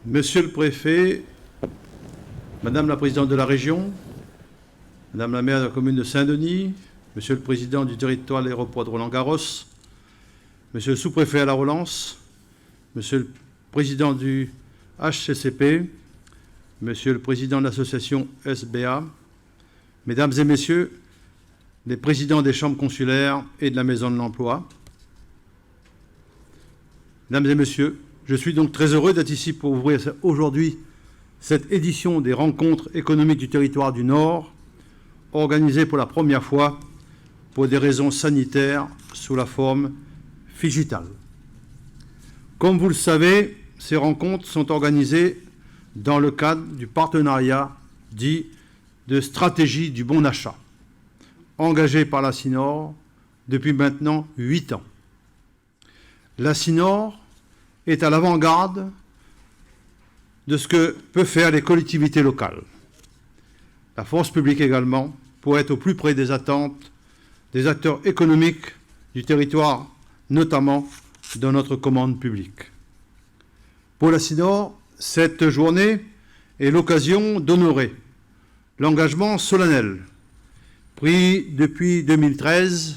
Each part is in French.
Monsieur le préfet, Madame la présidente de la région, Madame la maire de la commune de Saint-Denis, Monsieur le président du territoire de l'aéroport de Roland-Garros, Monsieur le sous-préfet à la relance, Monsieur le président du HCCP, Monsieur le président de l'association SBA, Mesdames et Messieurs les présidents des chambres consulaires et de la Maison de l'Emploi, Mesdames et Messieurs, je suis donc très heureux d'être ici pour ouvrir aujourd'hui cette édition des rencontres économiques du territoire du Nord, organisée pour la première fois pour des raisons sanitaires sous la forme digitale. Comme vous le savez, ces rencontres sont organisées dans le cadre du partenariat dit de stratégie du bon achat, engagé par la CINOR depuis maintenant 8 ans. La CINOR est à l'avant-garde de ce que peuvent faire les collectivités locales. La force publique également, pour être au plus près des attentes des acteurs économiques du territoire, notamment dans notre commande publique. Pour la CINOR, cette journée est l'occasion d'honorer l'engagement solennel pris depuis 2013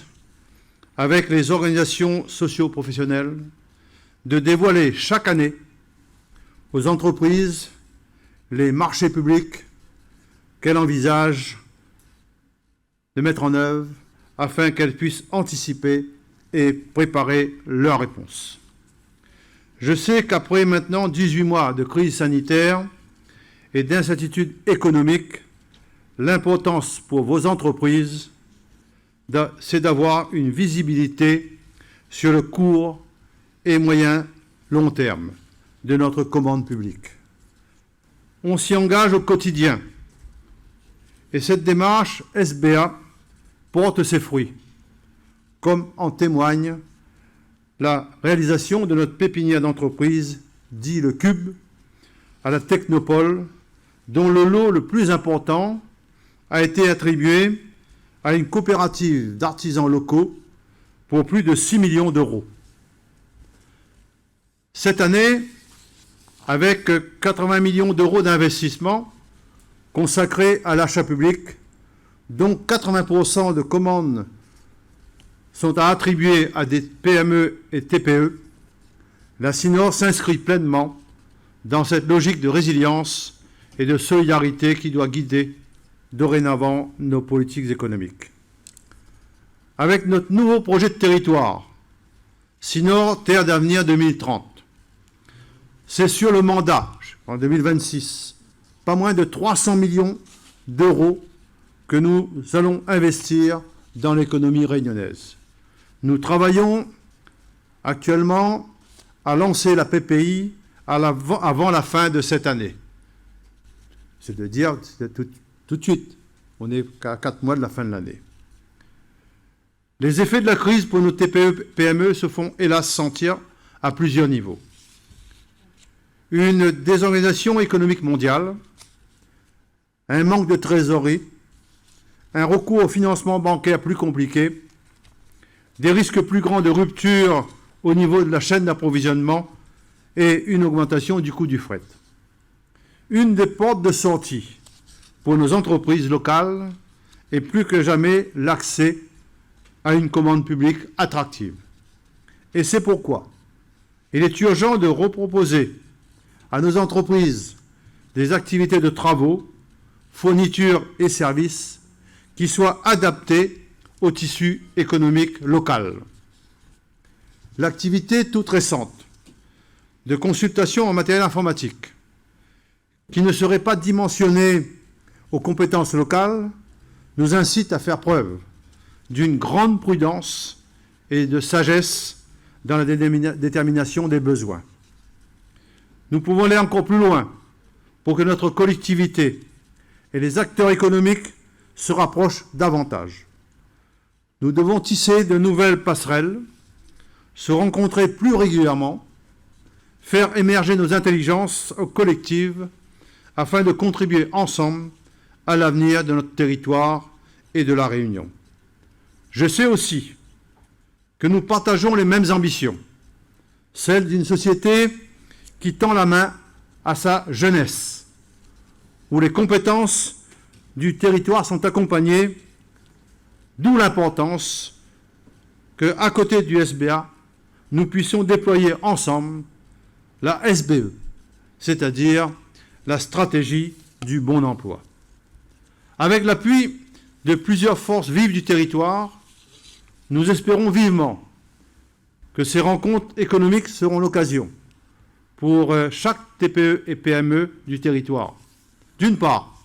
avec les organisations socio-professionnelles de dévoiler chaque année aux entreprises les marchés publics qu'elles envisagent de mettre en œuvre afin qu'elles puissent anticiper et préparer leurs réponses. Je sais qu'après maintenant 18 mois de crise sanitaire et d'incertitude économique, l'importance pour vos entreprises, c'est d'avoir une visibilité sur le court et moyen long terme de notre commande publique. On s'y engage au quotidien et cette démarche SBA porte ses fruits, comme en témoigne la réalisation de notre pépinière d'entreprise, dit le Cube, à la Technopole, dont le lot le plus important a été attribué à une coopérative d'artisans locaux pour plus de 6 millions d'euros. Cette année, avec 80 millions d'euros d'investissement consacrés à l'achat public, dont 80% de commandes sont à attribuer à des PME et TPE, la CINOR s'inscrit pleinement dans cette logique de résilience et de solidarité qui doit guider dorénavant nos politiques économiques. Avec notre nouveau projet de territoire, CINOR Terre d'avenir 2030, c'est sur le mandat, en 2026, pas moins de 300 millions d'euros que nous allons investir dans l'économie réunionnaise. Nous travaillons actuellement à lancer la PPI avant la fin de cette année. C'est de dire tout de suite, on est qu'à 4 mois de la fin de l'année. Les effets de la crise pour nos TPE-PME se font hélas sentir à plusieurs niveaux. Une désorganisation économique mondiale, un manque de trésorerie, un recours au financement bancaire plus compliqué, des risques plus grands de rupture au niveau de la chaîne d'approvisionnement et une augmentation du coût du fret. Une des portes de sortie pour nos entreprises locales est plus que jamais l'accès à une commande publique attractive. Et c'est pourquoi il est urgent de reproposer à nos entreprises des activités de travaux, fournitures et services qui soient adaptés au tissu économique local. L'activité toute récente de consultation en matériel informatique, qui ne serait pas dimensionnée aux compétences locales, nous incite à faire preuve d'une grande prudence et de sagesse dans la détermination des besoins. Nous pouvons aller encore plus loin pour que notre collectivité et les acteurs économiques se rapprochent davantage. Nous devons tisser de nouvelles passerelles, se rencontrer plus régulièrement, faire émerger nos intelligences collectives afin de contribuer ensemble à l'avenir de notre territoire et de la Réunion. Je sais aussi que nous partageons les mêmes ambitions, celles d'une société qui tend la main à sa jeunesse, où les compétences du territoire sont accompagnées, d'où l'importance qu'à côté du SBA, nous puissions déployer ensemble la SBE, c'est-à-dire la stratégie du bon emploi. Avec l'appui de plusieurs forces vives du territoire, nous espérons vivement que ces rencontres économiques seront l'occasion pour chaque TPE et PME du territoire, d'une part,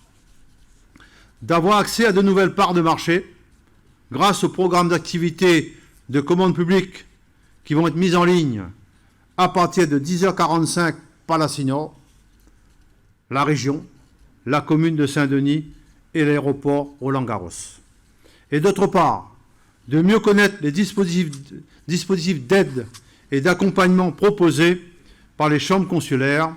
d'avoir accès à de nouvelles parts de marché grâce au programme d'activité de commande publique qui vont être mises en ligne à partir de 10h45 par la CINOR, la région, la commune de Saint-Denis et l'aéroport Roland-Garros. Et d'autre part, de mieux connaître les dispositifs d'aide et d'accompagnement proposés par les chambres consulaires,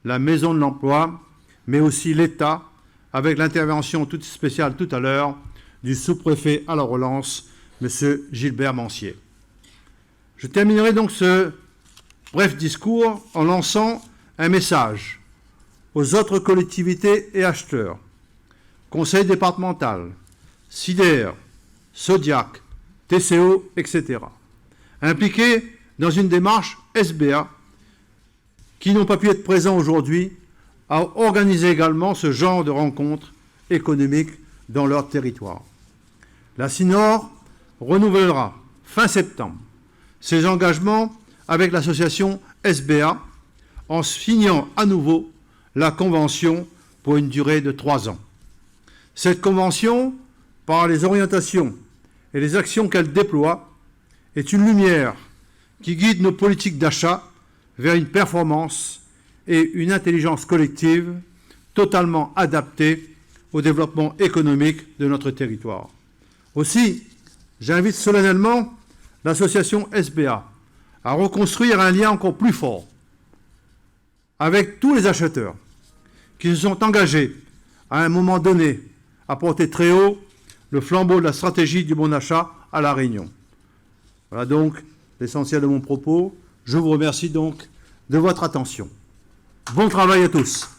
la Maison de l'Emploi, mais aussi l'État, avec l'intervention toute spéciale tout à l'heure du sous-préfet à la relance, M. Gilbert Mancier. Je terminerai donc ce bref discours en lançant un message aux autres collectivités et acheteurs, conseil départemental, SIDER, Sodiac, TCO, etc., impliqués dans une démarche SBA qui n'ont pas pu être présents aujourd'hui, à organiser également ce genre de rencontres économiques dans leur territoire. La CINOR renouvellera fin septembre ses engagements avec l'association SBA en signant à nouveau la convention pour une durée de 3 ans. Cette convention, par les orientations et les actions qu'elle déploie, est une lumière qui guide nos politiques d'achat vers une performance et une intelligence collective totalement adaptée au développement économique de notre territoire. Aussi, j'invite solennellement l'association SBA à reconstruire un lien encore plus fort avec tous les acheteurs qui se sont engagés à un moment donné à porter très haut le flambeau de la stratégie du bon achat à La Réunion. Voilà donc l'essentiel de mon propos. Je vous remercie donc de votre attention. Bon travail à tous.